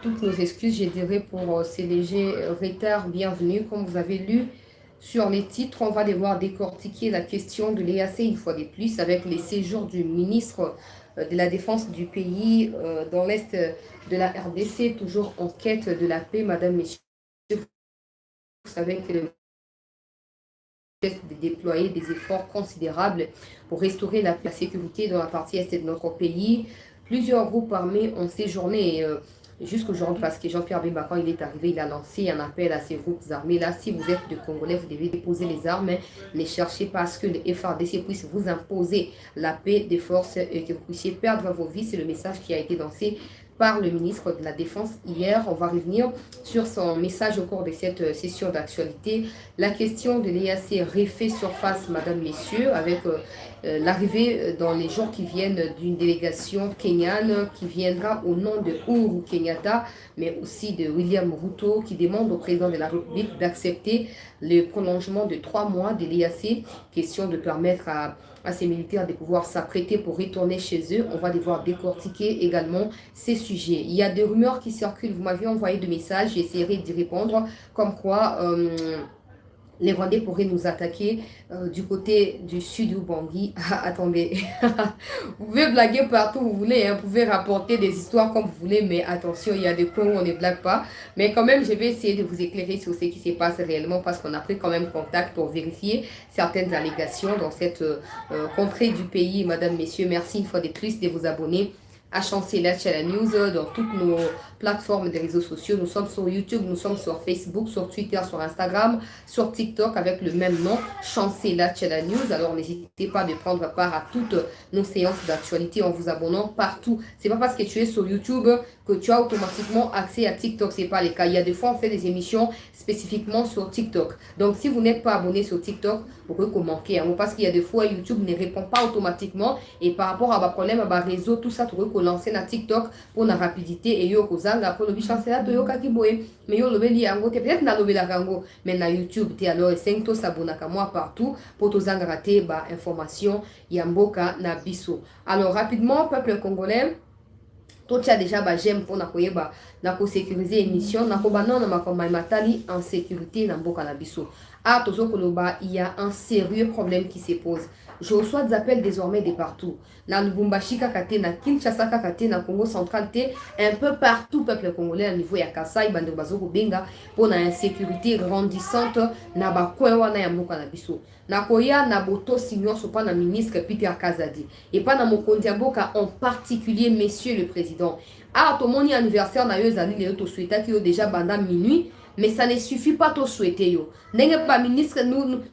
toutes nos excuses, je dirais, pour ces légers retards. Bienvenue. Comme vous avez lu sur les titres, on va devoir décortiquer la question de l'EAC une fois de plus avec les séjours du ministre de la Défense du pays dans l'Est de la RDC, toujours en quête de la paix. Madame, Messieurs, vous savez que le de déployer des efforts considérables pour restaurer la sécurité dans la partie est de notre pays. Plusieurs groupes armés ont séjourné jusqu'aujourd'hui parce que Jean-Pierre Bemba, quand il est arrivé, il a lancé un appel à ces groupes armés. Là, si vous êtes de Congolais, vous devez déposer les armes. Ne cherchez pas à ce que le FARDC puisse vous imposer la paix des forces et que vous puissiez perdre vos vies. C'est le message qui a été lancé par le ministre de la Défense hier. On va revenir sur son message au cours de cette session d'actualité. La question de l'EAC refait surface, madame, messieurs, avec l'arrivée dans les jours qui viennent d'une délégation kenyane qui viendra au nom de Uhuru Kenyatta, mais aussi de William Ruto, qui demande au président de la République d'accepter le prolongement de 3 mois de l'EAC. Question de permettre à ces militaires de pouvoir s'apprêter pour retourner chez eux. On va devoir décortiquer également ces sujets. Il y a des rumeurs qui circulent. Vous m'avez envoyé des messages, j'essaierai d'y répondre, comme quoi les Rwandais pourraient nous attaquer du côté du sud du Bangui. Attendez, vous pouvez blaguer partout où vous voulez, hein. Vous pouvez rapporter des histoires comme vous voulez, mais attention, il y a des coins où on ne blague pas. Mais quand même, je vais essayer de vous éclairer sur ce qui se passe réellement parce qu'on a pris quand même contact pour vérifier certaines allégations dans cette contrée du pays. Madame, messieurs, merci une fois de plus de vous abonner à Chancela Channel News dans toutes nos plateformes des réseaux sociaux. Nous sommes sur YouTube, nous sommes sur Facebook, sur Twitter, sur Instagram, sur TikTok avec le même nom, Chancela Channel News. Alors n'hésitez pas de prendre part à toutes nos séances d'actualité en vous abonnant partout. C'est pas parce que tu es sur YouTube que tu as automatiquement accès à TikTok. C'est pas le cas. Il y a des fois on fait des émissions spécifiquement sur TikTok. Donc si vous n'êtes pas abonné sur TikTok, vous pouvez manquer. Hein, parce qu'il y a des fois YouTube ne répond pas automatiquement et par rapport à vos problèmes, à vos réseaux, tout ça, tu peux lancer na TikTok pour la rapidité et yo kozanga pour le bichancela to yo kakiboye mais yo lobeli yango te peut-être na lobela kango mais na YouTube te alors 5 to s'abonnaka moi partout pour to zanga rater ba information ya mboka na biso. Alors rapidement peuple congolais, toi tu as déjà ba j'aime pour na koyeba na ko sécuriser émission na ko banana makoma matali en sécurité na mboka na biso. Ah tozo koloba, il y a un sérieux problème qui se pose. Je reçois des appels désormais de partout. Na Lubumbashi kakate, na Kinshasa kakate, na Congo central te, un peu partout peuple congolais à niveau ya Kasai, bande bazoko benga pour na insécurité grandissante na ba coin wana ya mboka na biso. Na koya na boto signor sopa na ministre Peter Kazadi et pas na mokondi ya mboka en particulier monsieur le président. Ah to moni anniversaire na yo zali le to souhaita ki yo déjà banda minuit. Mais ça ne suffit pas de souhaiter. N'est-ce pas, ministre,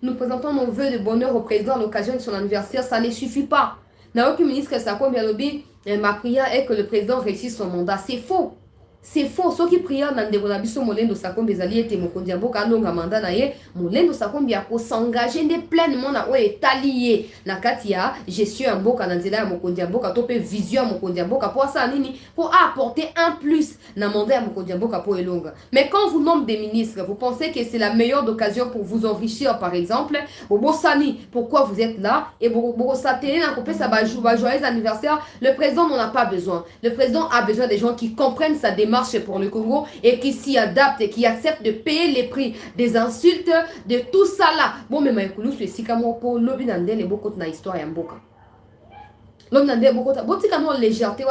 nous présentons nos voeux de bonheur au président à l'occasion de son anniversaire. Ça ne suffit pas. N'a aucun ministre ça comme bien lobby. Ma prière est que le président réussisse son mandat. C'est faux. C'est faux. Ceux qui prient dans des bonabiso molendo sakombi ezali ete mokonzi mboka anonga mandat na ye molendo sakombi ya ko s'engager pleinement na o etalié na kati ya gestion ya mboka na nzela ya mokonzi mboka to pe vision ya mokonzi mboka pour ça nini pour apporter un plus na mandat ya mokonzi mboka pour elonga. Mais quand vous nommez des ministres, vous pensez que c'est la meilleure occasion pour vous enrichir par exemple. Bobo Sani, pourquoi vous êtes là et Bobo Satene na kopesa ba joyeux anniversaire, le président n'en a pas besoin. Le président a besoin des gens qui comprennent sa démarche pour le Congo et qui s'y adaptent et qui acceptent de payer les prix des insultes, de tout ça là. Bon, mais Maïkoulou, c'est si comme pour l'objet d'un des beaucoup de l'histoire et un boka. L'homme n'a pas beaucoup de bon, c'est comme légèreté,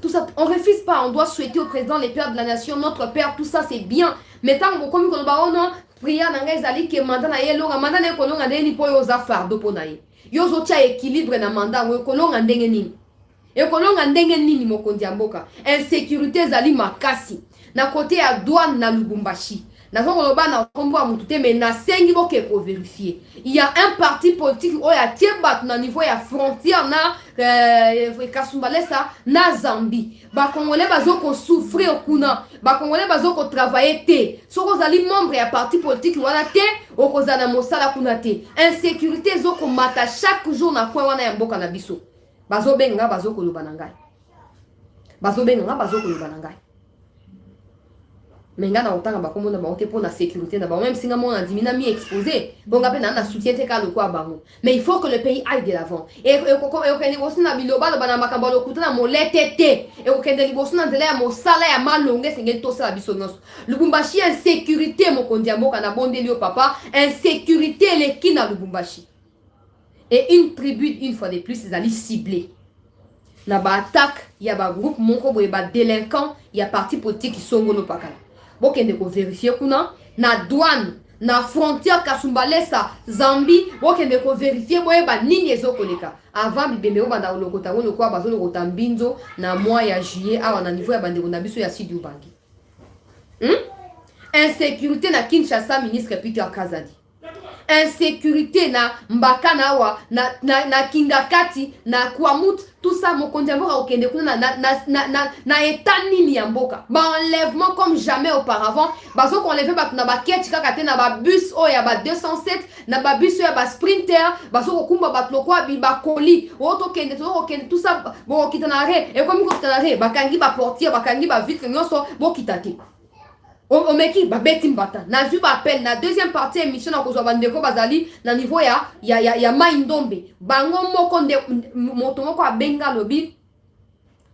tout ça, on refuse pas, on doit souhaiter au président, les pères de la nation, notre père, tout ça c'est bien. Mais tant qu'on comme on va non, prière n'a pas zali que mandat na yelo, mandat na kolonga ndeni po yo za fardo po na ye. Yo zo tia équilibre na mandat, yo kolonga ndenge nini. Et kolonga ndenge nini mokonzi ya mboka insécurité zali makasi na côté ya douane na Lubumbashi na koloba na kombo ya mutu te mais na sengi boke ko vérifier il y a un parti politique o ya tieba na niveau ya frontière na Kasumbalesa na Zambie ba congolais bazoko souffrir kuna ba congolais bazoko travailler te soko zali membre ya parti politique wana te okozana mosala kuna te insécurité zoko mata chaque jour na coin wana ya mboka na biso. Bazobenga bazokoloba na ngai. Bazobenga bazokoloba na ngai. mais nga na otanga ba komona ba ote pour la sécurité na ba même si nga mon andimi na mi exposé bon nga pe na soutien te ka le quoi bango mais il faut que le pays aille de l'avant et okende bosi na biloba ba na makambo lokuta na moletete et okende liboso na nzela ya mosala ya malonge sengeli to sala biso nyonso Lubumbashi insécurité mokonzi ya mboka na bondeli yo papa insécurité eleki na Lubumbashi et une tribu une fois de plus ezali ciblée na ba attaque ya ba groupe moko boye ba délinquant ya parti politique isongolo pakala bokende ko vérifier kuna na douane na frontière Kasumbalesa Zambie bokende ko vérifier boye ba nini ezokoleka avant bibembe obanda olokota ngo lokwa bazo lokota mbinzo na mois ya juillet awa na niveau ya bandeko na biso ya Sud Ubangi insécurité na Kinshasa ministre Peter Kazadi insécurité na Mbakana wa na Kingakati na Kwamut tout ça mokonzi mboka okende kuna na état nini ya mboka ba enlèvement comme jamais auparavant bazo qu'on enlever ba na ba ketch kaka te na ba bus o ya ba 207 na ba bus o ya ba sprinter bazo ko kumba ba lokwa bi ba colis o to kende tout ça bo kitana re et comme ko kitana re bakangi ba portier bakangi ba vitre nyonso bo kitate o meki ba beti mbata na zu ba appel na deuxième partie émission na kozwa bandeko bazali na niveau ya Maindombe bango moko nde moto moko abenga lobi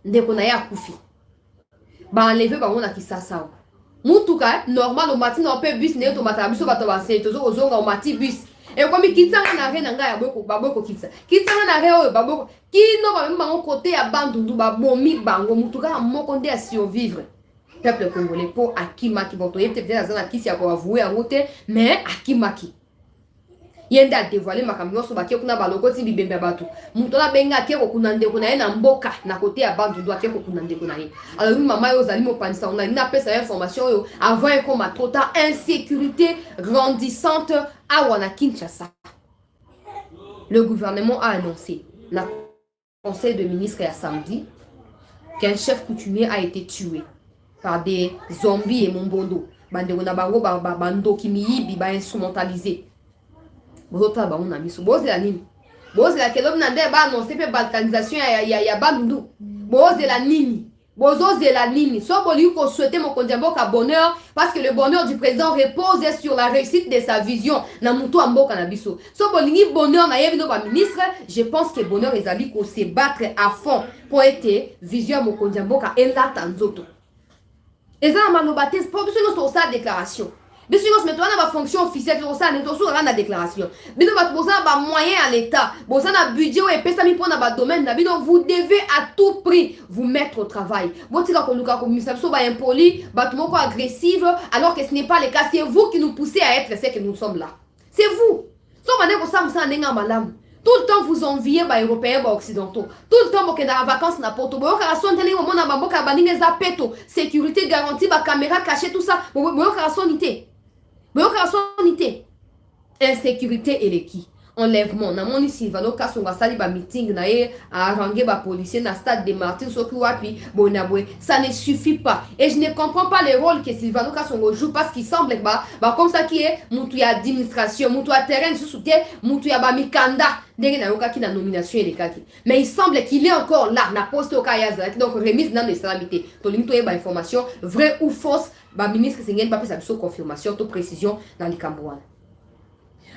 ndeko na ya kufi ba enlever bango na Kisasa mutuka normal o matin na pe bus ne to mata biso bato ba se tozo ozonga o mati bus e komi kitanga na re na nga ya baboko kitanga na re oyo baboko kino ba bango côté ya Bandundu ba bomi bango mutuka moko nde a survivre peuple congolais pour Akimaki bon to peut-être dans un qui s'y a avoué en route mais Akimaki yenda dévoiler makamyo so bakie kuna baloko ti bibembe bato muto na benga ke ko kuna ndeko na ye na mboka na côté ya bandu doit ke ko kuna ndeko na ye alors maman yo zali mo panisa on a une appel sa information yo avant et comme trop tard insécurité grandissante à wana Kinshasa le gouvernement a annoncé la conseil de ministres à samedi qu'un chef coutumier a été tué par des zombies et mombondo bandeko na bango bando ki miyibi ba instrumentalisé bozota ba una miso bozela nini bozela kelobi na nde ba annoncer pe balkanisation ya bandundu bozela nini bozozela nini so boli ko souhaiter mokonzi mboka bonheur parce que le bonheur du président repose sur la réussite de sa vision na mutu mboka na biso so bolingi bonheur na yebi no ba ministre je pense que bonheur ezali ko se battre à fond pour être vision mokonzi mboka elata nzoto ezala maloba te po biso nyonso osala déclaration biso nyonso me toza na bafonction officielle tosala nini tosala na déclaration bino bato bozala bamoyen à l'état boza na budget oyo epesami mpo na badomaine na bino vous devez à tout prix vous mettre au travail botika koluka komisa biso baimpoli bato moko agressive alors que ce n'est pas le cas c'est vous qui nous poussez à être ce que nous sommes là c'est vous so bande kosala mosala ndenge ya malamu tout le temps vous enviez ba européens ba occidentaux tout le temps bokenda en vacances na poto boyoka rasonte au mona baboka baninga za peto sécurité garantie ba caméra cachée tout ça boyoka rasonité insécurité et qui enlèvement na moni Silvano Kasonga sali ba meeting na ye a arrangé ba policier na stade de Martin soki wapi bonabwe ça ne suffit pas et je ne comprends pas le rôle que Silvano Kasonga joue parce qu'il semble ba comme ça qui est mutu ya administration mutu ya terrain sous mutu ya ba mikanda ndenge na yoka ki na nomination et kaki mais il semble qu'il est encore là na poste au Kayaza donc remise dans les salamités to limito e ba information vrai ou fausse ba ministre sengeli ba pesa biso confirmation to précision dans les Cambouane.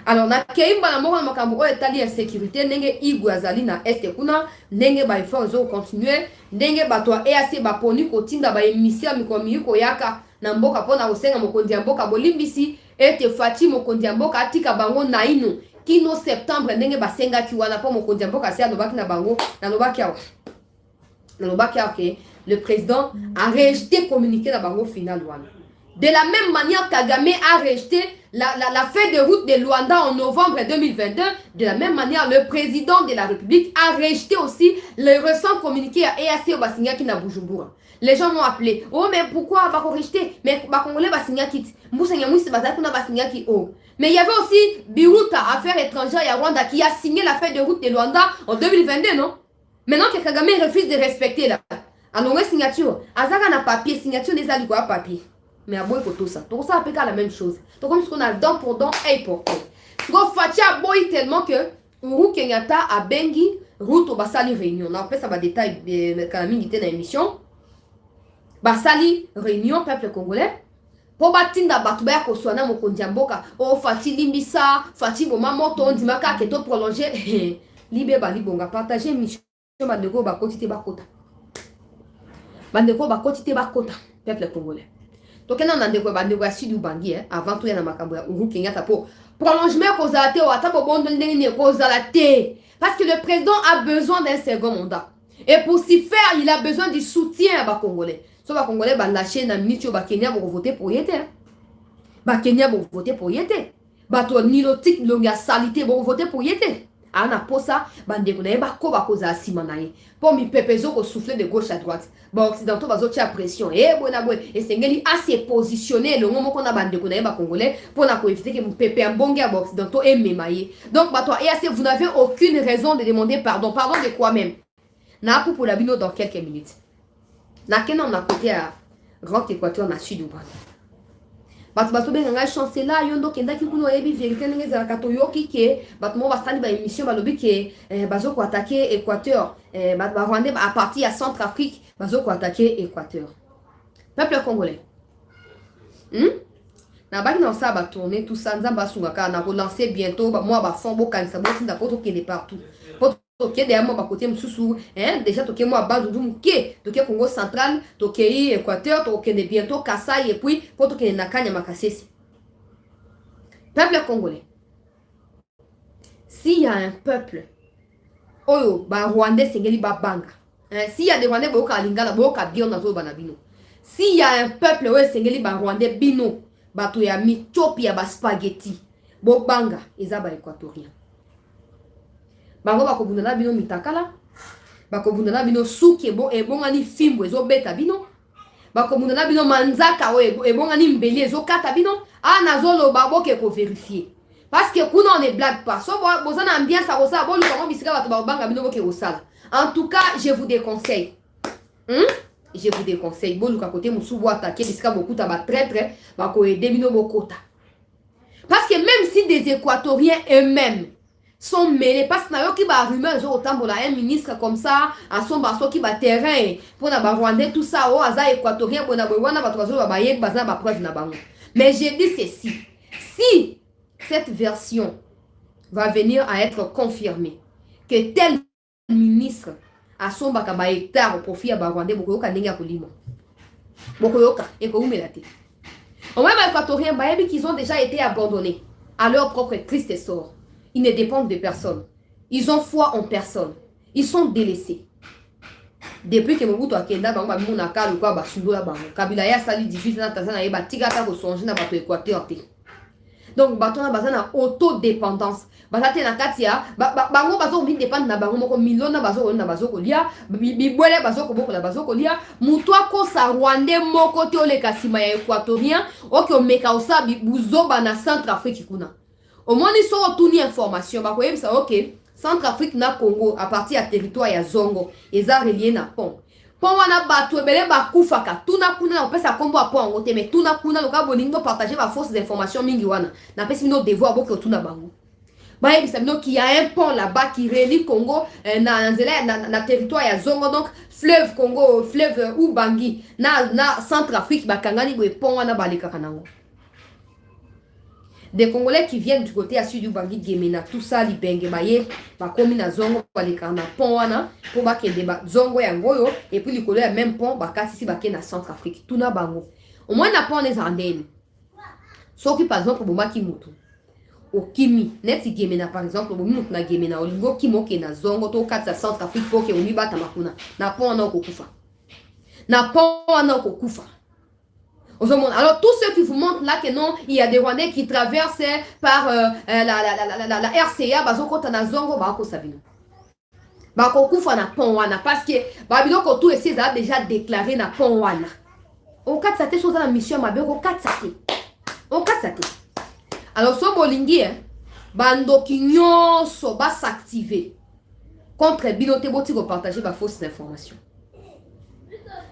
Alors na keimba na moko na makambo oyo etali insécurité ndenge igu azali na este kuna ndenge ba effort zo continuer ndenge bato ya EAC baponi kotinda ba émissaire mikomi ko yaka na mboka pona kosenga mokonzi ya mboka bolimbisi ete Fati mokonzi ya mboka atika bango naino kino septembre ndenge basenga ki wana po mokonzi ya mboka se alobaki na bango na lobaki que le président a rejeté communiqué na bango final wana. De la même manière, Kagame a rejeté la feuille de route de Luanda en novembre 2022. De la même manière, le président de la République a rejeté aussi le récent communiqué à EAC au Basignaki na Bujumbura. Les gens m'ont appelé. Oh, mais pourquoi va rejeter? Mais Congolais Basignaki. Mais il y avait aussi Biruta, Affaires étrangères et Rwanda, qui a signé la feuille de route de Luanda en 2022, non? Maintenant que Kagame refuse de respecter là. Alors, signature. Azaka na papier, signature des alliés quoi papier. Mais à boy pour tout ça. Donc ça appelle la même chose. Donc comme ce qu'on a dent pour dent, œil pour œil. Ce qu'on fait à boy tellement que Uhuru Kenyatta a bengi route au Basali réunion. On appelle ça va détail quand même dans l'émission. Basali réunion peuple congolais. po batinda bato baya koswana mokonzi ya mboka o fati limbisa fati boma moto ondimaka ke to prolonger libe balibonga partager mission bandeko bakoti te bakota bandeko bakoti te bakota peuple congolais tokena na ndeko bandeko ya sud ubangi avant tout ya na makambo ya Uhuru Kenyatta po prolongement kozala te o ata bobondo ndenge ne kozala te parce que le président a besoin d'un second mandat et pour s'y faire il a besoin du soutien à congolais. So ba congolais ba lâcher na minute ba Kenya ba voter pour yete. Ba Kenya ba voter pour yete. Ba to nilotique longa salité ba voter pour yete. Ana posa ba ndeko na ba ko ba koza sima na ye. Pour mi pepezo ko souffler de gauche à droite. Ba occidentaux ba zo tia pression. Bona boy et sengeli a se positionner le moment qu'on a ba ndeko na ba congolais pour na ko éviter que pepe mbonge ba occidentaux et memaye. Donc ba to et vous n'avez aucune raison de demander pardon. Pardon de quoi même? Na pour la bino dans quelques minutes. Na kena on a côté à Grand Équateur na sud Ubangi. Bato benga chancela yondo kenda ki kuno yebi vérité ndenge za kato yoki ke bato mo basali ba émission balobi ke bazo ko attaquer Équateur ba Rwanda à partir à Centrafrique bazo ko attaquer Équateur. Peuple congolais. Na baki na ça ba tourner tout ça nzamba sungaka na relancer bientôt moi ba fond bo kanisa bo tinda poto kende partout. Toké derrière moi côté msusu déjà toké moi base du mké toké Congo central toké Équateur toké bientôt Kassai et puis pour toké na Kanya Makasese. Peuple congolais, s'il y a un peuple oyo ba Rwandais sengeli ba banga s'il y a des Rwandais boka lingala boka bio na zo banabino s'il y a un peuple oyo sengeli ba Rwandais bino bato ya mitopia ba spaghetti bo banga eza ba équatorien. Bango bakobundana bino mitakala bakobundana bino suki ebongani fimbo ezobeta bino bakobundana bino manzaka o ebongani mbeli ezokata bino nazoloba boke ko vérifier parce que kuna on ne blague pas so bozana ambiance akosa bolu bango bisika bato babanga bino boke osala. En tout cas je vous déconseille je vous déconseille bolu ka côté musubu attaquer bisika beaucoup ta ba traître bako aider bino bokota parce que même si des Équatoriens eux-mêmes sont mêlés parce que nayo ki ba rumeur zo otambola un ministre comme ça à son baso qui ba terrain pour na ba Rwandais tout ça o aza équatorien bona bona ba tozo ba yek baza ba preuve na bango. Mais j'ai dit ceci, si cette version va venir à être confirmée que tel ministre a son baka ba hectare au profit à ba Rwandais bokoyoka ndenge ya kolima bokoyoka et ko umelate au moins ba équatoriens ba yebi qu'ils ont déjà été abandonnés à leur propre triste sort. Ils ne dépendent de personne. Ils ont foi en personne. Ils sont délaissés. Depuis que Mobutu akenda bango ba mona ka lokwa ba sundola bango. Kabila ya sali 18 na Tanzania ba tigaka ko songe na bato Équateur te. Donc bato na bazana autodépendance. Bazate na katia bango bazo mi dépendre na bango moko milona bazo ko lia bibwele bazo ko boko la bazo ko lia mutu ko sa Rwandais moko te ole kasima ya équatorien oki o meka osa buzoba na Centrafrique kuna. Au moins ils sont retournés information ba koyem ça OK Centrafrique na Congo à partir à territoire ya Zongo eza relié na pont wana bato ebele ba kufaka tuna kuna on peut ça combo à pont ngote mais tuna kuna loka bolingo partager ba fausses informations mingi wana na pesi no devoir boko tuna bango ba yebisa bino qu'il y a un pont là-bas qui relie Congo na territoire ya Zongo donc fleuve Congo fleuve Ubangi na Centrafrique ba kangani bo pont wana baleka kanango. Des Congolais qui viennent du côté à sud du Bangui Gemena, tout ça, les bengue baye, ba komi na zongo, ba les kana pont wana, pour ba kende ba zongo ya ngoyo, et puis les Congolais même pont, ba kasi ba na Centrafrique, tout na bango. Au moins na pont les andene. Sauf que par exemple, boma ki mutu. Au Kimi, net si Gemena par exemple, bomi mutu na Gemena, olingo kimo ke na zongo, to katsa Centrafrique, po ke umi bata makuna. Na pont wana okokufa. Na pont wana okokufa. Alors, tous ceux qui vous montrent là que non, il y a des Rwandais qui traversent par la RCA, bazoko tanazongo, bako sabino. Bako kufa na pont wana, parce que babino ko tout essaie a déjà déclaré na pont wana. On kat sa te chose la mission mabe, on kat sa te. On kat sa te. Alors, so bolingi, bando ki nyonso ba s'activer contre bino te boti ko partager ba fausse information.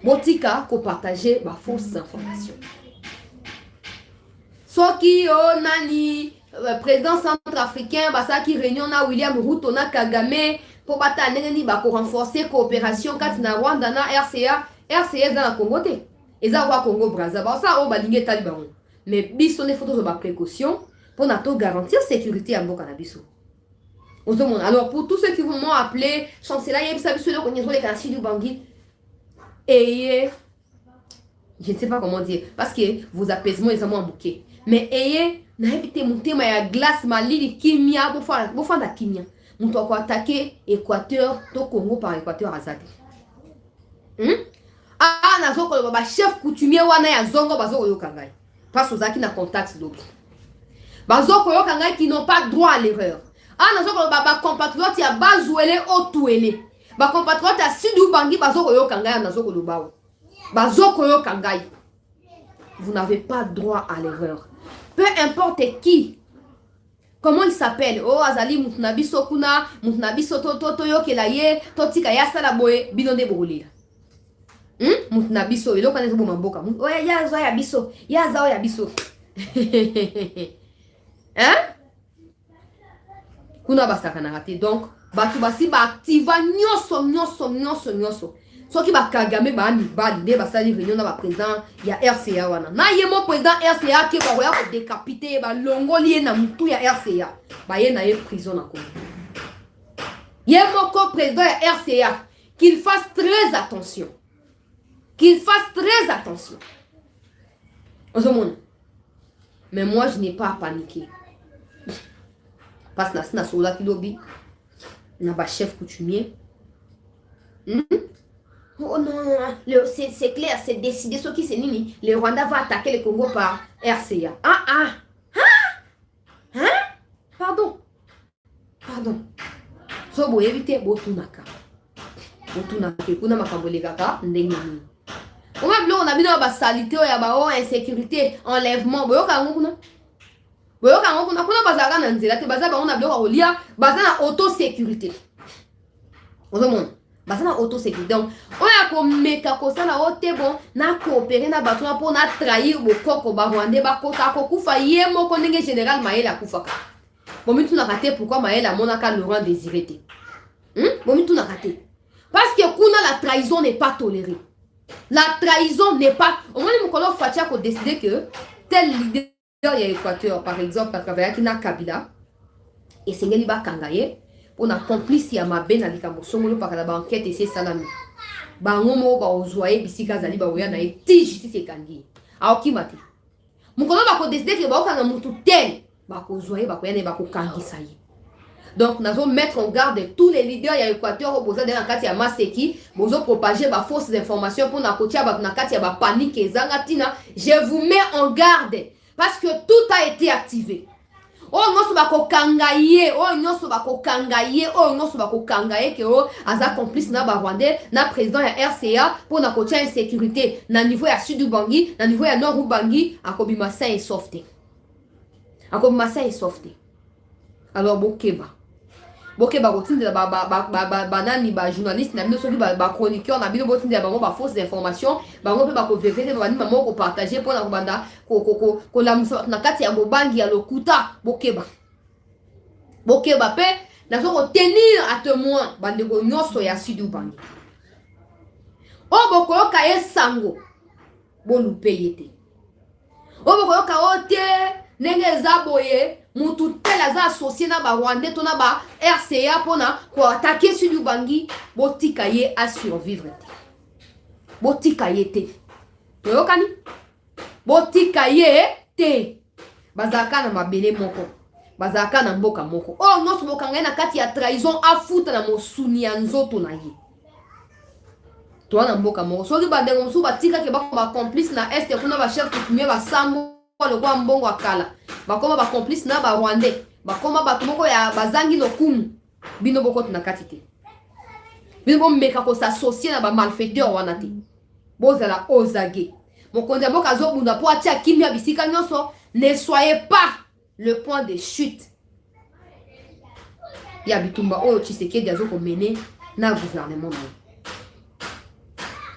Botika ko partager ba fausse information. Soki o nani président centrafricain basa ki réunion na William Ruto na Kagame pour bata ndenge ba ko renforcer coopération kati na Rwanda na RCA dans la Congo te. Eza wa Congo Brazza ba sa o balinge taliban. mais biso ne photos de ma précaution pour garantir sécurité à mboka na biso. Alors pour tous ceux qui m'ont appelé chancelier yebisa biso le konyezo le kanasi du Bangui, ayez, je ne sais pas comment dire, parce que vos apaisements ils ont bouquet, mais ayez na habité monter ma glace malili kimia bofanda kimia muto ko attaquer Équateur to Congo par Équateur azaki. Ah na zoko le baba chef coutumier wana ya zongo bazoko yo kangai parce ozaki na contact d'autres bazoko yo kangai qui n'ont pas droit à l'erreur. Ah na zoko le baba compatriote ya bazouele otuele ba compatriote ya Sud Ubangi bazoko yo kangai na zoko le bawo bazoko yo kangai. Vous n'avez pas droit à l'erreur. Peu importe qui, comment il s'appelle, oh azali mutnabiso kuna, mutnabiso to yokela ye, totika ya sala boye, binonde boulila. Mutnabiso, ilo kanezo bomamboka. Oya ya zo ya biso, ya za ya biso. Hein? Kuna basaka na raté. Donc, batu basi ba activa nyoso. So qui va Kagame ba ni ba de ba sali réunion na ba président ya RCA wana. Na yemo président RCA qui va roya ko décapiter ba longoli na mutu ya RCA. Ba ye na ye prison na Congo. Yemo ko président ya RCA qu'il fasse très attention. Qu'il fasse très attention. Mais moi je n'ai pas à paniquer. Parce que na sola ki lobi na ba chef coutumier. Oh non, c'est clair, c'est décidé. Ce qui c'est nini, le Rwanda va attaquer le Congo par RCA. Pardon. So bo éviter botunaka. Kuna makambole kaka ndenge ni. On a bien ba salité ya ba insécurité, enlèvement. Boyo kango kuna kuna bazaka na nzela te bazaba on a bien olia baza na autosécurité. Basana autosécurité. Donc, on a comme meka kosana ote bon na coopérer na batuna pour na trahir bokoko ba Rwandais ba kota ko kufa yemo ko ndenge général Maëla kufaka. Bon mitu na raté pourquoi Maëla monaka Laurent Désiré te. Bon mitu na raté. Parce que kuna la trahison n'est pas tolérée. La trahison n'est pas. Au moins mon collègue Fatia ko décider que tel leader ya Équateur par exemple à travers Kina Kabila et Sengeli ba Kangaye on a complice ya mabe na likambo songolo par la banquette et c'est salami ba ngomo ba ozoye bisika zali ba oya na eti justice kangi aokimati mukolo ba ko décider que ba okanga mutu tel ba ko ozoye ba ko yana ba ko kangi sayi. Donc nous allons mettre en garde tous les leaders ya Équateur au besoin de la kati ya Maseki bozo propager ba fausses informations pour na kotia ba na kati ya ba panique ezanga tina. Je vous mets en garde parce que tout a été activé. Oh non bako kangaye, oh non bako kangaye que oh aza complice na ba Rwandais na président ya RCA pour na kotia insécurité na niveau ya Sud Ubangi na niveau ya Nord Ubangi akobima sain et softé. Alors bokeba kotindela ba nani ba journaliste na bino soki ba chroniqueur na bino botindela bango ba fausses informations bango pe ba ko vérifier ba nani mamo ko partager pour na kobanda ko la na kati ya bobangi ya lokuta bokeba pe na so ko tenir à témoin bandeko nyoso ya Sud Ubangi. O bokolo ka esango bolupe yete. O bokolo ka ote nenge zaboye mutu tel za associé na ba Rwandais to na ba RCA pona ko attaquer Sud Ubangi botika ye à survivre te. Botika ye te. Toyokani? Botika ye te. Bazaka na mabele moko. Bazaka na mboka moko. Oh non mboka ngai na kati ya trahison afuta na mosuni ya nzoto na ye. Toi na mboka moko. Soki bandengo musu batika ke ba complice na est kuna ba chef coutumier ba sambo le kwa mbongo akala. Bakoma ba complice na ba Rwandais. Bakoma ba tumoko ya bazangi lokumu. Bino boko na katite. Bino bo meka ko s'associer na ba malfaiteur wana te. Bozala ozage. Mokonzi ya boka zo bunda po atia kimia bisika nyonso. Ne soyez pas le point de chute. Ya bitumba oyo Tshisekedi azo ko mener na gouvernement.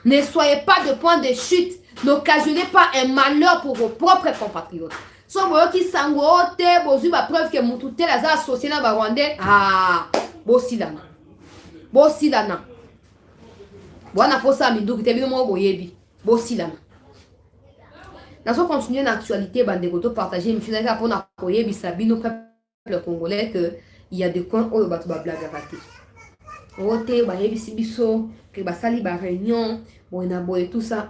Ne soyez pas de point de chute. N'occasionnez pas un malheur pour vos propres compatriotes. So boyo ki sango te bozu ba preuve que mutu tel aza associé na ba Rwandais. Bosilana. Bwana posa minduki te bino mo boyebi. Bosilana. Nous allons continuer l'actualité, Bandekoto, partager, monsieur Naka, pour n'appuyer, Bisabino, peuple congolais, qu'il y a des coins où le bateau va blague à rater. Rote, bah, biso, que bah, sali, bah, réunion, bon, et tout ça,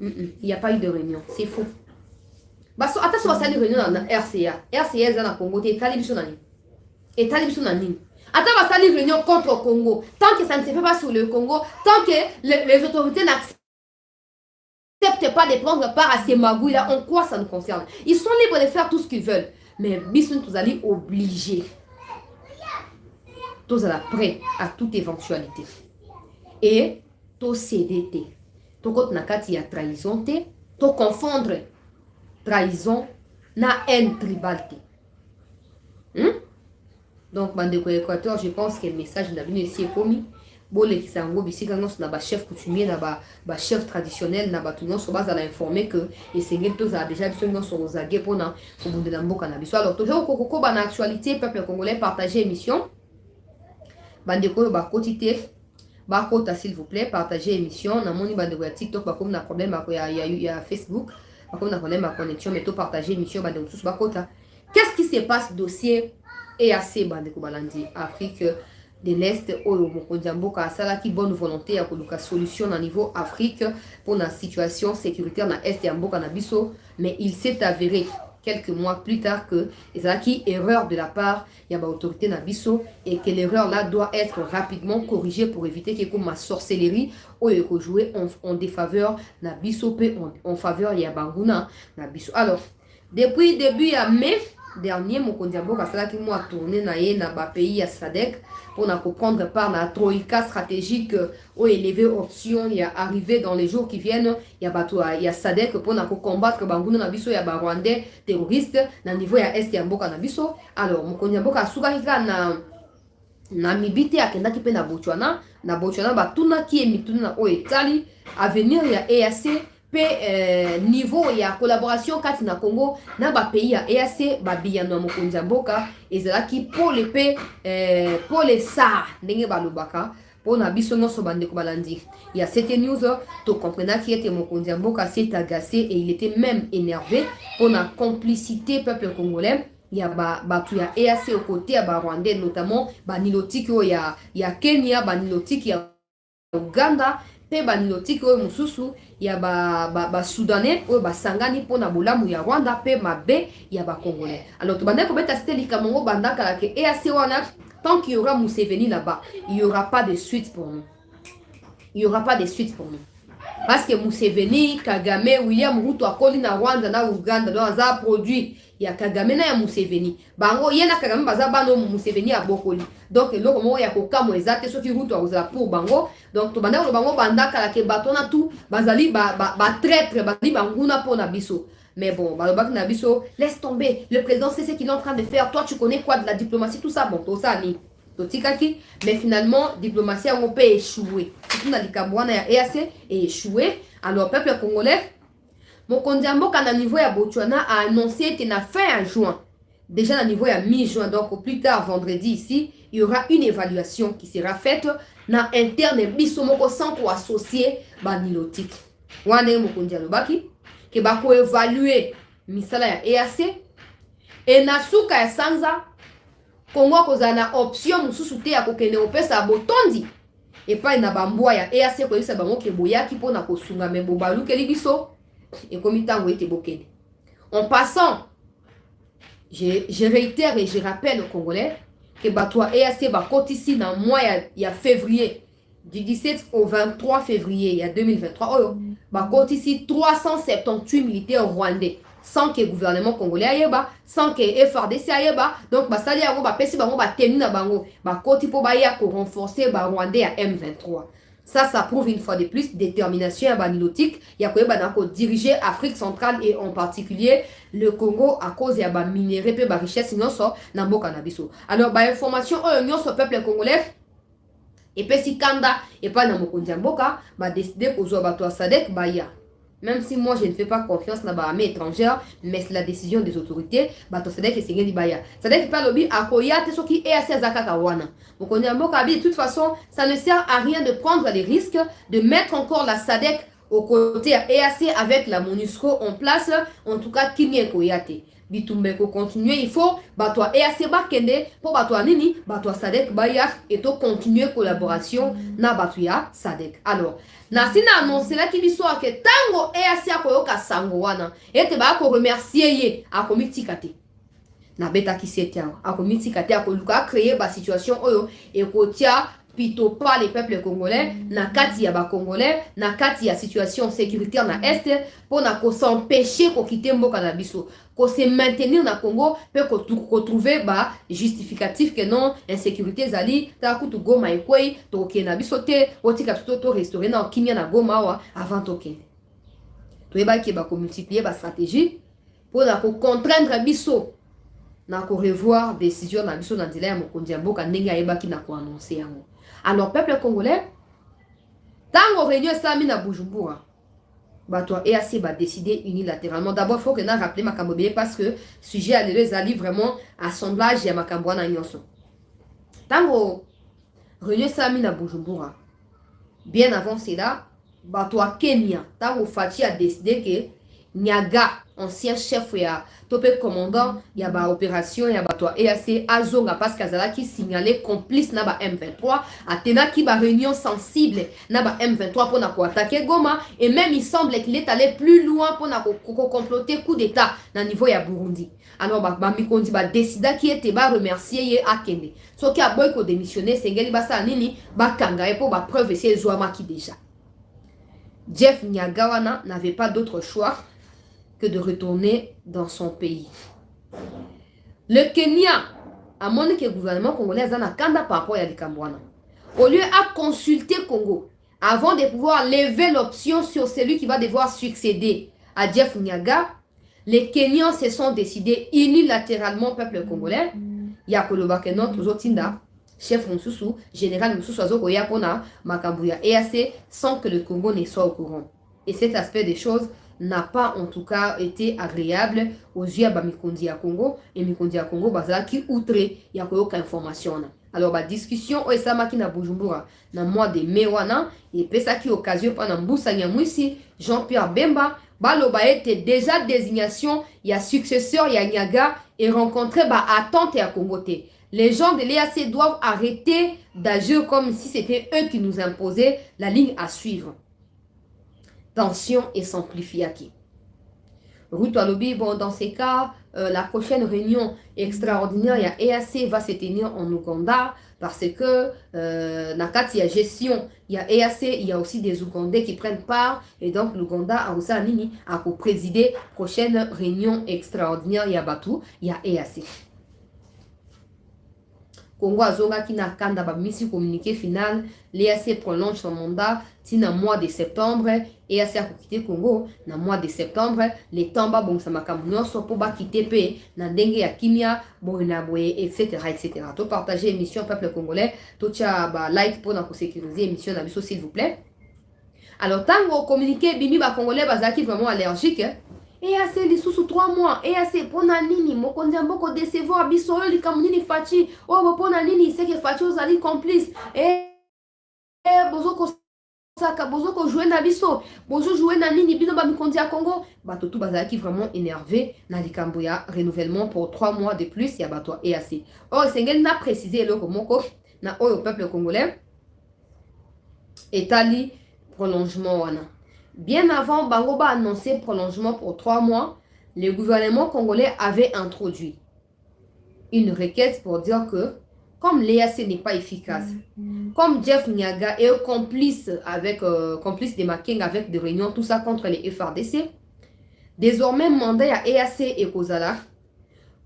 il n'y a pas eu de réunion, c'est faux. Bah, so, attention, bah, sali, réunion dans RCA. RCA, dans le Congo, t'es talibisou nani. Et talibisou nani. Attends, bah, sali, réunion contre le Congo. Tant que ça ne se fait pas sur le Congo, tant que les autorités n'acceptent pas de prendre part à ces magouilles-là, en quoi ça nous concerne? Ils sont libres de faire tout ce qu'ils veulent. Mais Bisson, nous allons obliger. Tous à prêt à toute éventualité. Et tout CDT. Tout quand nakati ya trahison te, tout confondre trahison na haine tribalité. Donc, Bandeko Équateur, je pense que le message n'a venu ici commis. Bon, les Kisango, ici, quand on a un chef coutumier, un chef traditionnel, on a informé que les Sénégalais ont déjà vu sur aux aguets pour le Nambo Cannabis. Alors, toujours au Coco, dans l'actualité, peuple congolais, partagez l'émission. Bandeko, quotité, Bakota, s'il vous plaît, partagez l'émission. Dans mon Bandeko, TikTok, comme un problème, il y a Facebook, comme un problème, ma connexion, mais tout partagez l'émission, Bandeko, tous Bakota. Qu'est-ce qui se passe, dossier EAC, Bandeko Balandi, Afrique de l'Est, Oyo Mokondiamboka, ça qui bonne volonté à la solution au niveau Afrique pour la situation sécuritaire dans l'Est de Mboka Nabiso, mais il s'est avéré quelques mois plus tard que c'est qui erreur de la part de l'autorité Nabiso et que l'erreur là doit être rapidement corrigée pour éviter que comme ma sorcellerie ou jouer en défaveur Nabiso en faveur de Banguna Nabiso. Alors, depuis début à mai dernier, Mokondiambo Kasala qui m'a tourné dans ba pays à SADC pour comprendre par la troïka stratégique ou élevé option il y a arrivé dans les jours qui viennent il y a SADC pour combattre Banguna Nabiso il y a Rwandais terroristes dans niveau ya est ya Mboka Nabiso. Alors Mokondiambo Kasala na mibite akenda ki pe na Botswana ba tuna ki emituna o etali avenir ya EAC niveau ya collaboration kati na Congo na ba pays ya EAC ba biyano Mokondiamboka ezalaki pour les pour les SAR ndenge balobaka pour na biso nyonso bandeko balandi. Il y a cette news to comprendre qui était Mokondiamboka s'est agacé et il était même énervé pour la complicité peuple congolais. Il y a batu ya EAC au côté ya Rwandais notamment ba nilotique ya Kenya ba nilotique ya Uganda pe ba nilotique o mususu ya ba soudanais o ba sangani pona bolamu ya Rwanda pe mabe ya ba congolais. Alors to banda ko beta c'était likamongo banda kala ke EAC wana tant qu'il y aura Museveni là-bas, il y aura pas de suite pour nous. Il y aura pas de suite pour nous. Parce que Museveni, Kagame, William Ruto akoli na Rwanda na Uganda donc za produit ya Kagame na ya Museveni. Bango yena Kagame baza bano Museveni abokoli. Donc loko mo ya kokamo ezate soki Ruto azala pour bango. Donc to banda ko bango banda kala ke batona tout bazali ba traître bazali banguna pona biso. Mais bon, Balobak Nabiso, laisse tomber. Le président sait ce qu'il est en train de faire. Toi, tu connais quoi de la diplomatie, tout ça. Bon, tout ça, ni. Mais finalement, diplomatie a peut échouer. Tout dans les EAC est échoué. Alors, peuple congolais, Mokondiambo, quand à niveau de Botswana, a annoncé qu'il a fin en juin. Déjà, à niveau de mi-juin, donc au plus tard, vendredi ici, il y aura une évaluation qui sera faite dans interne Bisomoko sans pour associer Banilotique. Wane Mokondialobaki. Que bako évaluer misala ya EAC et na suka ya sanza Congo kozana option mususu te ya kokende opesa botondi et pas na bambwa ya EAC ko yisa bango ke boyaki pona kosunga me bobalu ke libiso et komitango ete bokende. En passant, je réitère et je rappelle aux Congolais que batwa EAC ba kotisi na mois ya février du 17 au 23 février, il y a 2023, bah, ici 378 militaires rwandais, sans que le gouvernement congolais aille, sans que FRDC aille, donc bah, ça y est, bah, pesi bango, bah, tenu na bango, bah, côté pour bah, renforcer bah, rwandais à M23. Ça prouve une fois de plus détermination à Banilotique. Il y a quoi bah, diriger Afrique centrale et en particulier le Congo à cause de bah, minerais et bah, richesse, sinon ça, n'a pas cannabis. Alors, bah, information, au peuple congolais. Et puis si Kanda et pas dans Mokondiamboka, bah décider qu'aux bateaux SADC, bah ya. Même si moi je ne fais pas confiance dans l'armée étrangère, mais c'est la décision des autorités, bateau SADC et Sengeli Baya. SADC pas lobby à Koyate, ce qui est assez Zakakawana. Mokondiamboka, de toute façon, ça ne sert à rien de prendre les risques de mettre encore la SADC au côté ya EAC avec la MONUSCO en place, en tout cas kimia koyate. Bitumbe ko continuer, il faut bato EAC ba kende pour bato nini, bato SADC ba ya et to continuer collaboration na bato ya SADC. Alors, na sina annoncer la ki biso ke tango EAC akoyoka sango wana, ete ba ko remercier ye akomitika te. Na beta ki setiawa, akomitika te akoluka créer ba situation oyo et kotia plutôt pas les peuples congolais, na kati ya ba congolais, na kati ya situation sécuritaire na est, pour na ko s'empêcher ko quitter mboka na biso, ko se maintenir na Congo, peut ko trouver ba justificatif que non insécurité zali, ta kutu goma ekwei, to ke na biso te, otika to restaurer na kimia na goma wa avant to ke. To eba ki ba ko multiplier ba stratégie pour na ko contraindre biso na ko revoir décision na biso na nzela ya mokonzi ya mboka ndenge ayeba ki na ko annoncer yango. Alors, peuple congolais, tant qu'on réunit ça na Bujumbura, bah toi EAC va décider unilatéralement. D'abord, il faut que nous rappelions Makambobé parce que sujet à les alliés vraiment assemblage et Makambouana Nyonso. Tant qu'on réunit ça na Bujumbura, bien avant cela, bah toi Kenya, tant qu'on Fati a décidé que Nyaga, ancien chef ya topé commandant ya ba opération ya ba toi EAC azonga parce qu'azala qui signalé complice na ba M23 atena qui ba réunion sensible na ba M23 pour na ko attaquer Goma et même il semble qu'il est allé plus loin pour na ko comploter coup d'état na niveau ya Burundi. Alors ba mikondi ba décida qui était ba remercier ye akende so ki aboy ko démissionner sengeli ba sa nini ba kanga et pour ba preuve c'est Zouama qui déjà Jeff Nyagawana n'avait pas d'autre choix que de retourner dans son pays. Le Kenya a montré que le gouvernement congolais a kanda par rapport à Likambouana. Au lieu de consulter Congo, avant de pouvoir lever l'option sur celui qui va devoir succéder à Jeff Nyaga, les Kenyans se sont décidés unilatéralement, peuple congolais, Yakoloba Kenon, Tozotinda, chef Moussoussou, général Moussoussou Azoko Yapona, Makambouya EAC, sans que le Congo ne soit au courant. Et cet aspect des choses n'a pas en tout cas été agréable aux yeux de Mikondi à Congo et Mikondi à Congo bazala qui outre ya koyoka information. Alors la discussion oesama ki na Bujumbura na mois de mai wana et pesa ki occasion pa na Mbusa Nyamwisi Jean-Pierre Bemba baloba était déjà désignation ya successeur ya Nyaga et rencontrer ba attente à Congo te. Les gens de l'EAC doivent arrêter d'agir comme si c'était eux qui nous imposaient la ligne à suivre. Tension et s'amplifiaki. Ruto Alobi, bon, dans ces cas, la prochaine réunion extraordinaire, il y a EAC va se tenir en Ouganda parce que Nakati, il y a gestion, il y a EAC, il y a aussi des Ougandais qui prennent part et donc l'Ouganda a aussi à présider prochaine réunion extraordinaire, il y a Batu, il y a EAC. Congo Azonga qui n'a kanda ba mission communiqué final, l'EAC prolonge son mandat tina mois de septembre EAC a quitté Congo na mois de septembre les tamba bon sama kamunyo so pour ba quitter pe na ndenge ya kimia boina boye etc. To partager émission peuple congolais, to tia ba like pour na ko sécuriser émission na biso s'il vous plaît. Alors tango communiqué bimi ba congolais bazaki vraiment allergique. EAC li sous 3 mois, EAC pona nini, mokonzi mboko décevoir biso yo likamunini Fachi, oh pona nini, c'est que Fachi ozali complice. Bozo ko saka, bozo ko jouer na biso, bozo jouer na nini bino ba mikonzi ya Congo. Bato tout bazaki vraiment énervé na likambo ya renouvellement pour 3 mois de plus ya bato EAC. Oh sengel na précisé le moko na oyo peuple congolais etali prolongement wana. Bien avant Bangoba annonçait prolongement pour 3 mois, le gouvernement congolais avait introduit une requête pour dire que comme l'EAC n'est pas efficace, comme Jeff Nyaga est complice de Makenga avec des réunions, tout ça contre les FRDC, désormais mandat à EAC et Kozala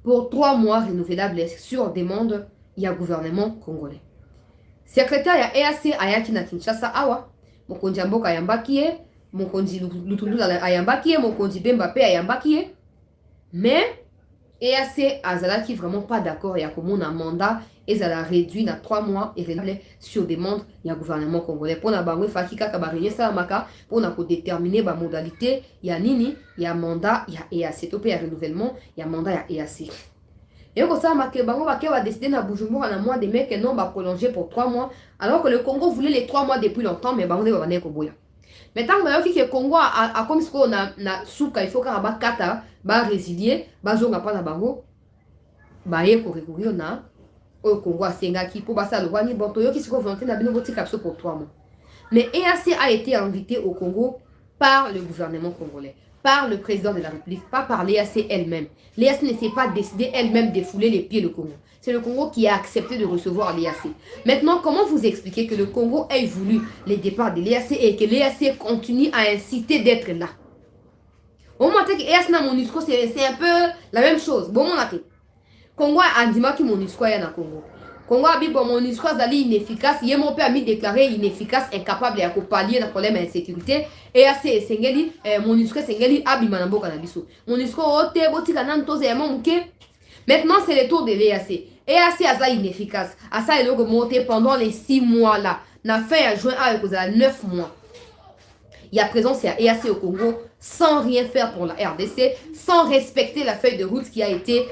pour 3 mois renouvelables sur demande il y a gouvernement congolais. Secrétaire ya EAC ayaki na Kinshasa awa, mokonzi mboka yambakie mokonzi Lutundu ayambakie, mokonzi Bemba pe ayambakie, mais EAC azalaki vraiment pas d'accord ya comme un mandat et ça l'a réduit na 3 mois et renouvelé sur demande ya gouvernement congolais pour na bango fakika ka ba réunion ça maka pour na ko déterminer ba modalité ya nini ya mandat ya EAC to pe ya renouvellement ya mandat ya EAC. Et comme ça maka bango ba va décider na Bujumbura na mois de mai que non ba prolonger pour 3 mois alors que le Congo voulait les 3 mois depuis longtemps mais bango ba ko boya. Mais tant que le Congo a comme ce qu'on a souka, il faut qu'on a kata, ba résilier, ba zonga pa na bango, ba ye ko recourir na au Congo a sengaki pour basa le wani bon toyo qui se volonté na bino boti kapso pour 3 mois. Mais EAC a été invité au Congo par le gouvernement congolais, par le président de la République, pas par l'EAC elle-même. L'EAC ne s'est pas décidé elle-même de fouler les pieds le Congo. C'est le Congo qui a accepté de recevoir l'EAC. Maintenant, comment vous expliquer que le Congo ait voulu le départ de l'EAC et que l'EAC continue à inciter d'être là? Au moment que l'EAC na MONUSCO, c'est un peu la même chose. Bon, mon até. Congo a dit que MONUSCO est na Congo. Congo a dit que MONUSCO est inefficace. Il mon père a déclaré inefficace, incapable de pallier le problème d'insécurité. EAC Sengeli, MONUSCO Sengeli, Abimanambo Kanabiso. MONUSCO, Ote, Botikana, Toze, Mouké. Maintenant, c'est le tour de l'EAC. EAC a inefficace. Asa est monté pendant les 6 mois là. Na fin à juin à 9 mois. Il y a présence à EAC au Congo sans rien faire pour la RDC, sans respecter la feuille de route qui a été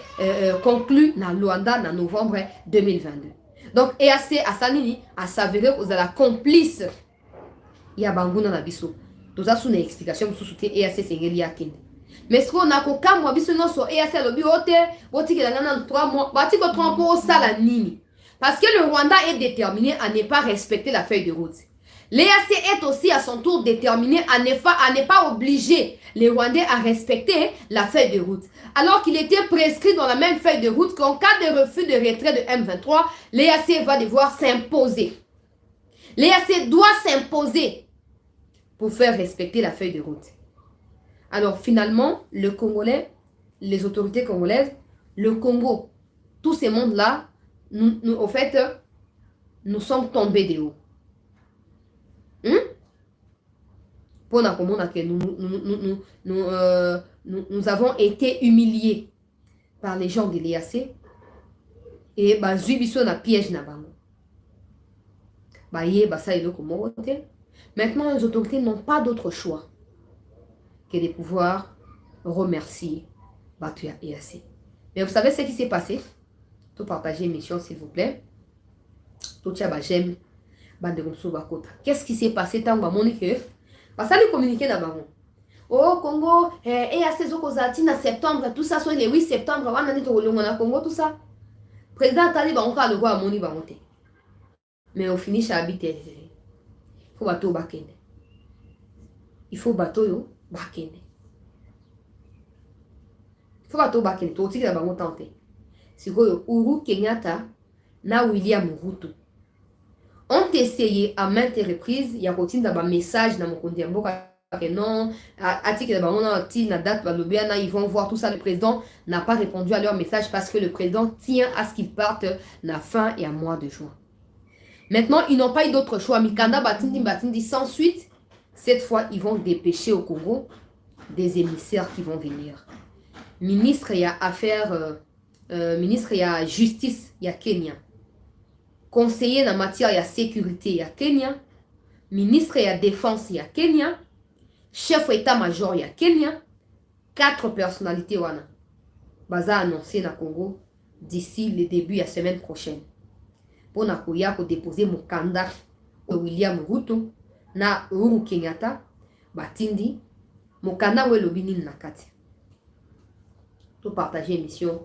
conclue dans Luanda en novembre 2022. Donc EAC à Sanini a s'avéré aux la complice. Il y a Bangouna Nabiso. Tout ça sous une explication sous soutien EAC Sengeli Akene. Mais ce qu'on a qu'au cas moi biso non sur EAC le biote, boti que dans 3 mois, bati que 3 mois au salanini. Parce que le Rwanda est déterminé à ne pas respecter la feuille de route. L'EAC est aussi à son tour déterminé à ne pas obliger les Rwandais à respecter la feuille de route. Alors qu'il était prescrit dans la même feuille de route qu'en cas de refus de retrait de M23, l'EAC va devoir s'imposer. L'EAC doit s'imposer pour faire respecter la feuille de route. Alors finalement, le Congolais, les autorités congolaises, le Congo, tous ces mondes-là, au fait, nous sommes tombés de haut. Pour nous avons été humiliés par les gens de l'EAC et na piège na bango. Maintenant, les autorités n'ont pas d'autre choix que de pouvoir remercier Batuya EAC. Mais vous savez ce qui s'est passé? Tout partager l'émission s'il vous plaît. Tout j'aime. Qu'est-ce qui s'est passé tant que Monique? Parce que communiqué d'abord. Oh Congo, EAC Zokozati en septembre, tout ça, soit le 8 septembre, on a dit au Congo, tout ça. Président Taliban, on va le voir à Moni Bamonte. Mais au finish à habiter. Il faut bateau bakende. Il faut bateau bakende. Il faut bateau bakende. Tout ce qui est d'abord tenté. C'est que Uhuru Kenyatta na William Ruto ont essayé à maintes reprises. Il y a continué d'avoir un message dans mon compte que non, ils vont voir tout ça. Le président n'a pas répondu à leur message parce que le président tient à ce qu'ils partent la fin et à mois de juin. Maintenant, ils n'ont pas eu d'autre choix. Mikanda Batindi sans suite. Cette fois, ils vont dépêcher au Congo des émissaires qui vont venir. Ministre, il y a affaires, ministre, il y a justice, il y a Kenya. Conseiller en matière, il y a sécurité, il y a Kenya. Ministre, il y a défense, il y a Kenya. Chef état-major, il y a Kenya. 4 personnalités, wana. Baza annoncé na Congo d'ici le début de la semaine prochaine. Pour na koya ko déposer mon candidat William Ruto na Uhuru Kenyatta batindi mon candidat we lobini na kati. Tout partager émission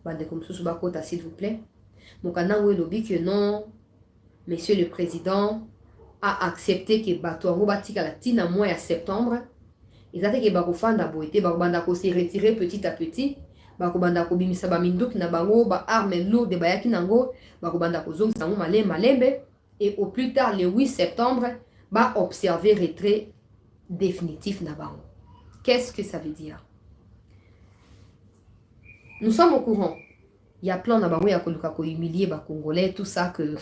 bande comme sous bakota s'il vous plaît. Mon candidat we lobi que non, monsieur le président a accepté que bato robatika la tina mois à septembre. Ils ont dit que bakofanda boité bakobanda ko se retirer petit à petit. Bakobanda ko bimisa ba minduki na bango ba armes lourdes ba yaki nango bakobanda ko zongisa ngo malembe et au plus tard le 8 septembre ba observer retrait définitif na bango. Qu'est-ce que ça veut dire? Nous sommes au courant. Il y a plein na bango ya koluka ko humilier ba congolais tout ça que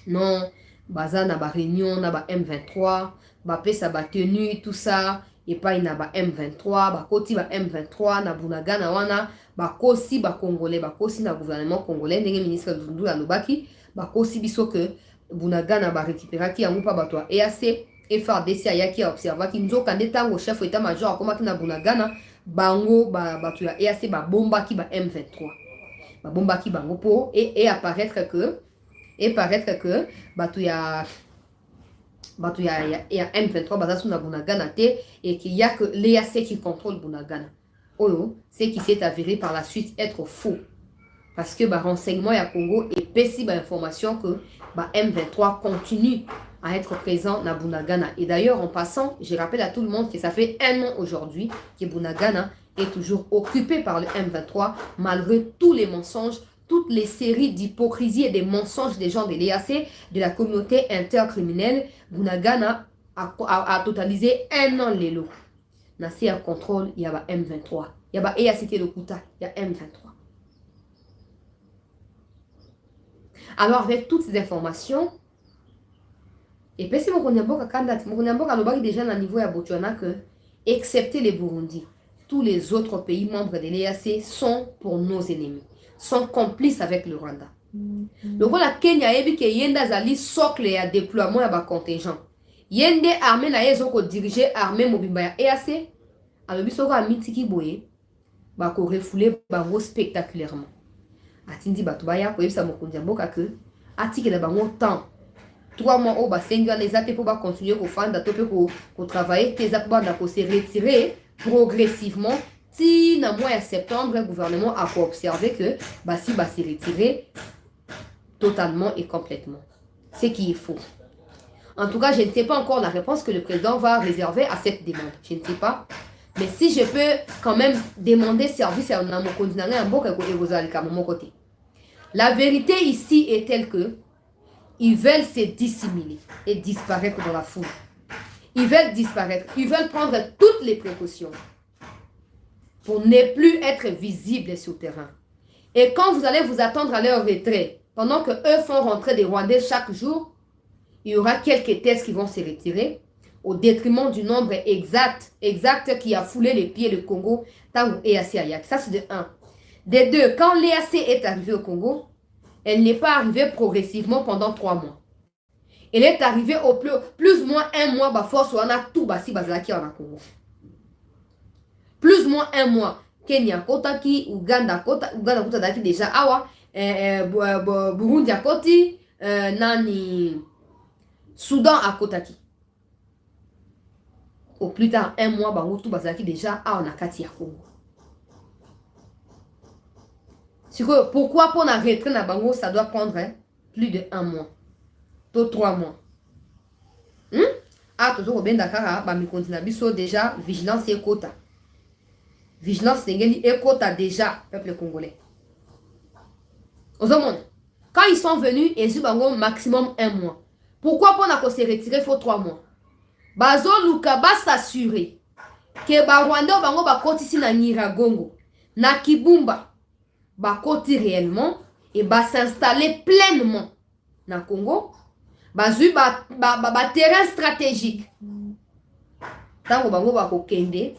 non baza na ba réunion na ba M23 ba pesa ba tenue tout ça. Et pas il na ba M23 ba koti ba M23 na Bunagana wana ba kosi ba congolais ba kosi na gouvernement congolais ndenge ministre Zundu la lobaki ba kosi biso que Bunagana ba récupéraki yango pa bato EAC FRDC ayaki observaki nzoka ndetango chef état major akomaki na Bunagana bango ba bato ya EAC ba bombaki ba M23 ba bombaki bango po et apparaître que bato ya il y a M23 basé sur Bunagana et qu'il n'y a que l'EAC qui contrôle Bunagana. C'est qui s'est avéré par la suite être faux. Parce que renseignement à Congo et péci information que M23 continue à être présent dans Bunagana. Et d'ailleurs, en passant, je rappelle à tout le monde que ça fait 1 an aujourd'hui que Bunagana est toujours occupé par le M23, malgré tous les mensonges, toutes les séries d'hypocrisie et des mensonges des gens de l'EAC, de la communauté intercriminelle. Bunagana a totalisé 1 an les lots. Dans ce contrôle, il y a M23. Il y a EAC de Kuta, il y a M23. Alors, avec toutes ces informations, et puis si mon a déjà dans le niveau de Botswana que, excepté les Burundi, tous les autres pays membres de l'EAC sont pour nos ennemis, sont complices avec le Rwanda. Donc, la Kenya a dit que Yenda Zali socle et déploiement à contingent. Yende armée na yezo diriger armée mobimba ya EAC, alors biso a mitiki boye, ko refoulé bango spectaculairement. Atindi batubaya ko yebisa mokonzi mboka que atiki la bango temps 3 mois au basenga les até pour continuer ko fanda to pe ko travailler tes akbanda ko se retirer progressivement si na mois de septembre le gouvernement a observé que si se retirer totalement et complètement, ce qui est faux. En tout cas, je ne sais pas encore la réponse que le président va réserver à cette demande. Je ne sais pas. Mais si je peux quand même demander service à mon continent, la vérité ici est telle que ils veulent se dissimuler et disparaître dans la foule. Ils veulent disparaître. Ils veulent prendre toutes les précautions pour ne plus être visibles sur le terrain. Et quand vous allez vous attendre à leur retrait, pendant que eux font rentrer des Rwandais chaque jour, il y aura quelques tests qui vont se retirer au détriment du nombre exact qui a foulé les pieds le Congo tant que EAC Ayak. Ça, c'est de 1. De 2, quand l'EAC est arrivée au Congo, elle n'est pas arrivée progressivement pendant 3 mois. Elle est arrivée au plus ou moins 1 mois, force on a tout basi bazaki en Congo. Plus ou moins 1 mois. Kenya Kotaki, Uganda Kota daki déjà awa, Burundi à Koti, Nani Soudan à Kotaki. Au plus tard 1 mois, tout bazaki déjà a Nakati à Congo. Pourquoi pour la retraite na bango ça doit prendre plus de 1 mois, 3 mois. Toujours bien d'accord, mi continue biso déjà vigilance et quota. Vigilance et quota déjà peuple congolais. Quand ils sont venus, ils ont maximum 1 mois. Pourquoi pour la se retirer il faut 3 mois? Bazo luka s'assurer que Rwanda bango bakoti si na Nyiragongo, na Kibumba bakoti réellement et s'installer pleinement na Congo, terrain stratégique. Tango bango bakokende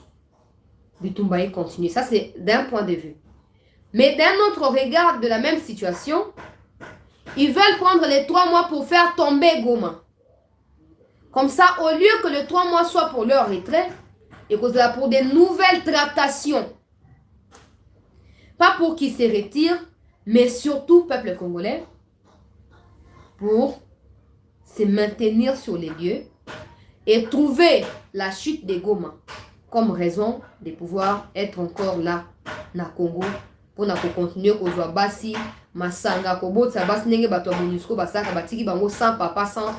bitumba et continuer. Ça c'est d'un point de vue. Mais d'un autre regard de la même situation, ils veulent prendre les 3 mois pour faire tomber Goma. Comme ça, au lieu que les 3 mois soient pour leur retrait, et que c'est pour des nouvelles tractations. Pas pour qu'ils se retirent, mais surtout, peuple congolais, pour se maintenir sur les lieux et trouver la chute des Goma comme raison de pouvoir être encore là, na Congo, pour continuer à jouer Bassi, Masanga, Kobotsa, Basnenge, Bato Monusco, Basaka, Batiki, Bango, sans papa, sans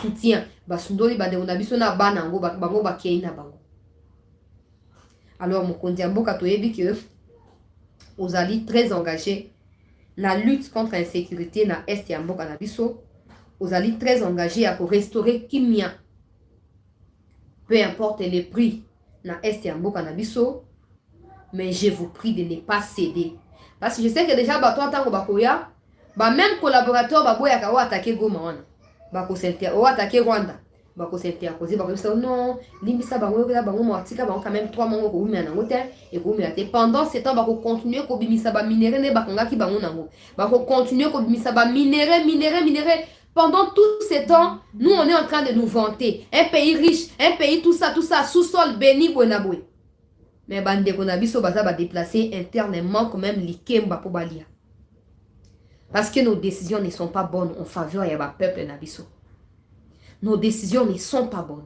soutien. Basundoli, Badeonabiso, na Banango, Bango, Bakei, na Bango. Alors, mon kondiambo, Katoyebi, que vous allez très engagés dans la lutte contre l'insécurité dans l'Est et en Bokanabiso, vous allez très engagés à restaurer Kimia. Peu importe les prix dans l'Est et en Bokanabiso, mais je vous prie de ne pas céder. Parce que je sais que déjà, même collaborateur va attaquer Goma, va attaquer Rwanda. Non, limisa bango moatika bango quand même 3 mois ko umia nango te et ko umia te pendant ce temps bako continuer ko bimisa ba minéré ne bakanga ki bango nango bako continuer ko bimisa ba minéré pendant tout ce temps nous on est en train de nous vanter un pays riche, un pays tout ça sous-sol béni bonaboué mais bande ko na biso baza ba déplacer internement quand même likemba po balia parce que nos décisions ne sont pas bonnes en faveur ya ba peuple na biso. nos décisions ne sont pas bonnes.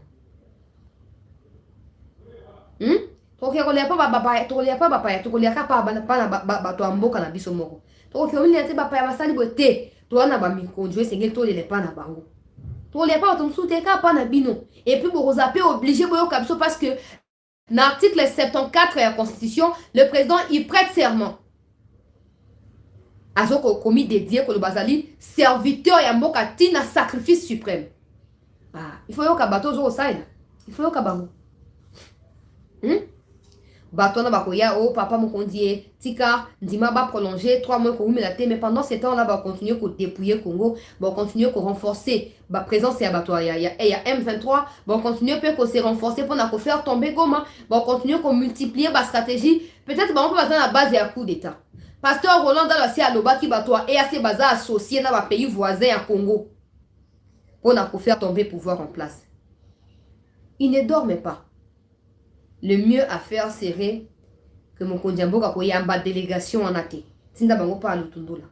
Tokolia pa bapaya, tokolia pa bapaya, tokolia ka pa bato amboka na biso moko. Tokolia te bapaya basali bote, toana ba mikonjo esengeli tolele pa na bango. Tokolia pa bato msute ka pa na bino. Et puis vous avez obligé boyo kabso parce que l'article 74 de la Constitution, le président il prête serment. Azoko commis dédié que le bazali serviteur ya mboka tina sacrifice suprême. Ah, il faut yo kabato zo saina. Il faut yo kabango. Batona bakoya oh papa mokondie tika ndima ba prolonger 3 mois ko la té mais pendant ce temps là ba continuer ko dépouiller Congo, ba continuer ko renforcer ba présence ya bato ya M23, ba continuer peut ko se renforcer pour na ko faire tomber Goma, ba continuer ko multiplier ba stratégie, peut-être ba on peut passer na base ya coup d'état. Pasteur Roland dans la cia loba ki bato et assez baza associé na ba pays voisins ya Congo pour na ko faire tomber pouvoir en place. Il ne dorment pas. Le mieux à faire serait que mon kondiamboka ko yamba délégation en athée. Tinda bango pa lutundula.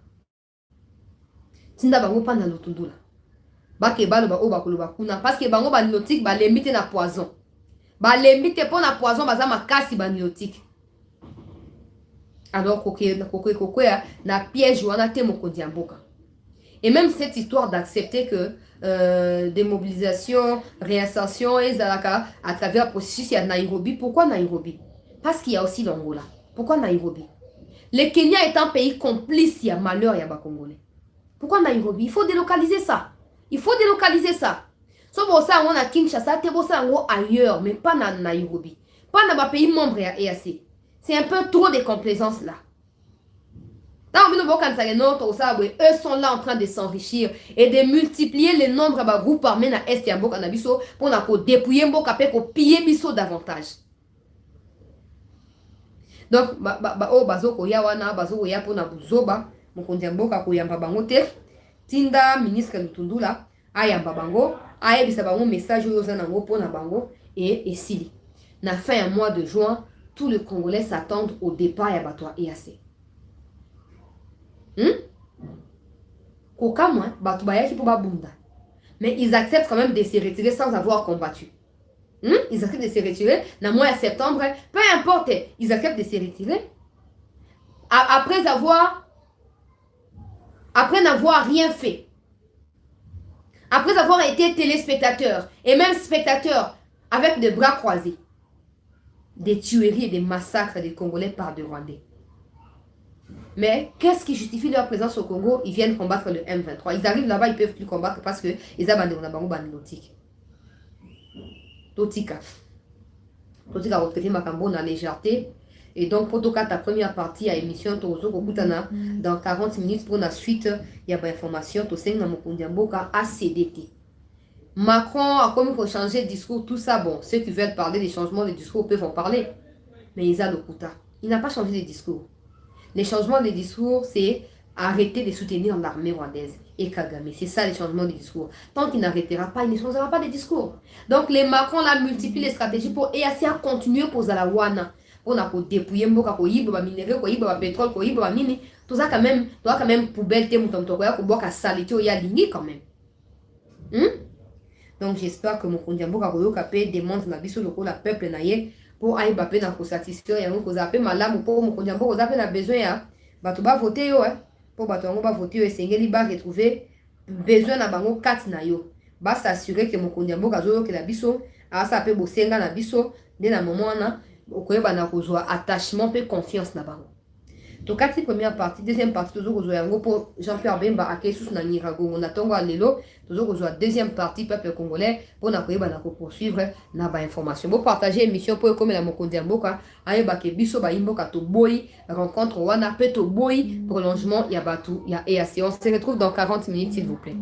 Tinda bango pa na lutundula. Ba ke balo ba o ba koloba kuna parce que bango ba notique ba lemite na poison. Ba lemite po na poison baza makasi ba notique. Alors koké na piège wana te mon kondiamboka. Et même cette histoire d'accepter que démobilisation, réinsertion et Zalaka à travers le processus, il y a Nairobi. Pourquoi Nairobi? Parce qu'il y a aussi l'Angola. Pourquoi Nairobi? Le Kenya est un pays complice, il y a malheur, il y a Congolais. Pourquoi Nairobi? Il faut délocaliser ça. Il faut délocaliser ça. Sauf pour ça, on a Kinshasa, ailleurs, mais pas dans Nairobi. Pas dans les pays membres à EAC. C'est un peu trop de complaisance là. Eux sont là en train de s'enrichir et de multiplier le nombre de groupes armés dans l'Est et pour dépouiller et piller biso davantage. Donc, Tinda ministre Lutundula ayamba bango ayebisa bango message oyo nango pona bango et sili. Na fin mois de juin, tous les Congolais s'attendent au départ ya bato EAC. Mais ils acceptent quand même de se retirer sans avoir combattu. Ils acceptent de se retirer. Dans le mois de septembre, peu importe, ils acceptent de se retirer. Après n'avoir rien fait. Après avoir été téléspectateur et même spectateur avec des bras croisés. Des tueries et des massacres des Congolais par des Rwandais. Mais qu'est-ce qui justifie leur présence au Congo? Ils viennent combattre le M23. Ils arrivent là-bas, ils ne peuvent plus combattre parce qu'ils abandonnent la bango bandilotique. Totika a retraité Makambo dans la légèreté. Et donc, pour ta première partie à l'émission, dans 40 minutes pour la suite, il y a des informations. ACDT. Macron a comme pour changer de discours, tout ça. Bon, ceux qui veulent parler des changements de discours peuvent en parler. Mais il n'a pas changé de discours. Les changements de discours, c'est arrêter de soutenir l'armée rwandaise et Kagame. C'est ça les changements de discours. Tant qu'il n'arrêtera pas, il ne changera pas de discours. Donc les Macron là multiplient les stratégies pour EAC à continuer pour Zalawana. On a pour dépouiller Mboka, pour Yiba minerai, pour Yiba pétrole, pour Yiba mini. Tout ça quand même poubelle, te mouton tokoya, pour boire salité, il y a ligné quand même. Donc j'espère que mon kondiamboka koyo kapé demande na biso loko la peuple naie. Pour aller baper dans pour satisfaire et on appelle madame pour mon kondiambo on appelle la besoin ya bato ba voter yo pour bato ngo ba voter yo esengeli ba retrouver besoin na bango 4 na yo ba s'assurer que mon kondiambo kazo que la biso a ça peut bosenga na biso de na moment na okoyeba na kozwa attachement pe confiance na bango. Donc kati première partie, deuxième partie toujours kozwa yango pour Jean-Pierre Bemba akesus na Nirago on attend lelo toujours kozwa deuxième partie peuple congolais pour na koyeba na poursuivre na ba information. Bo partager émission pour comme la mokonde mboka ayeba ke biso ba imboka to boy rencontre wana pe to boy prolongement ya batu ya EAC. On se retrouve dans 40 minutes s'il vous plaît.